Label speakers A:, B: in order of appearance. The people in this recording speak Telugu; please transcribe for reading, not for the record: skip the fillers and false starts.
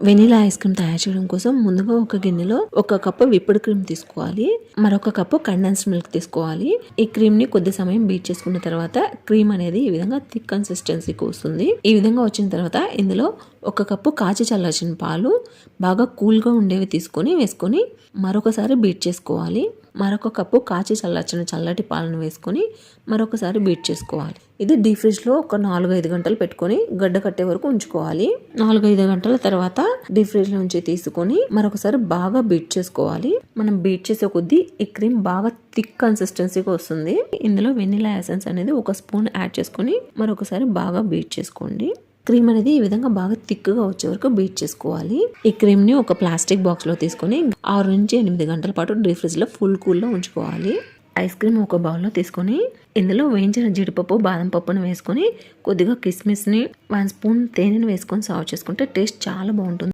A: వెనీలా ఐస్ క్రీమ్ తయారు చేయడం కోసం ముందుగా ఒక గిన్నెలో 1 కప్పు విప్డ్ క్రీమ్ తీసుకోవాలి. మరొక కప్పు కండెన్స్డ్ మిల్క్ తీసుకోవాలి. ఈ క్రీమ్ ని కొద్ది సమయం బీట్ చేసుకున్న తర్వాత క్రీమ్ అనేది ఈ విధంగా థిక్ కన్సిస్టెన్సీకి వస్తుంది. ఈ విధంగా వచ్చిన తర్వాత ఇందులో 1 కప్పు కాచి చల్లార్చిన పాలు బాగా కూల్ గా ఉండేవి తీసుకొని వేసుకొని మరొకసారి బీట్ చేసుకోవాలి. మరొక కప్పు కాచి చల్లార్చిన చల్లటి పాలను వేసుకొని మరొకసారి బీట్ చేసుకోవాలి. ఇది డీప్ ఫ్రిడ్జ్ లో ఒక 4-5 గంటలు పెట్టుకొని గడ్డ కట్టే వరకు ఉంచుకోవాలి. 4-5 గంటల తర్వాత డీప్ ఫ్రిడ్జ్ నుంచి తీసుకొని మరొకసారి బాగా బీట్ చేసుకోవాలి. మనం బీట్ చేసే కొద్దీ ఈ క్రీమ్ బాగా థిక్ కన్సిస్టెన్సీగా వస్తుంది. ఇందులో వెనిలా ఎసెన్స్ అనేది 1 స్పూన్ యాడ్ చేసుకొని మరొకసారి బాగా బీట్ చేసుకోండి. క్రీమ్ అనేది ఈ విధంగా బాగా థిక్గా వచ్చే వరకు బీట్ చేసుకోవాలి. ఈ క్రీమ్ ని ఒక ప్లాస్టిక్ బాక్స్ లో తీసుకొని 6 నుంచి 8 గంటల పాటు డీప్ ఫ్రిడ్జ్ లో ఫుల్ కూల్ లో ఉంచుకోవాలి. ఐస్ క్రీమ్ ఒక బౌల్లో తీసుకొని ఇందులో వేయించిన జీడిపప్పు బాదం పప్పును వేసుకొని కొద్దిగా కిస్మిస్ ని 1 స్పూన్ తేనెను వేసుకొని సర్వ్ చేసుకుంటే టేస్ట్ చాలా బాగుంటుంది.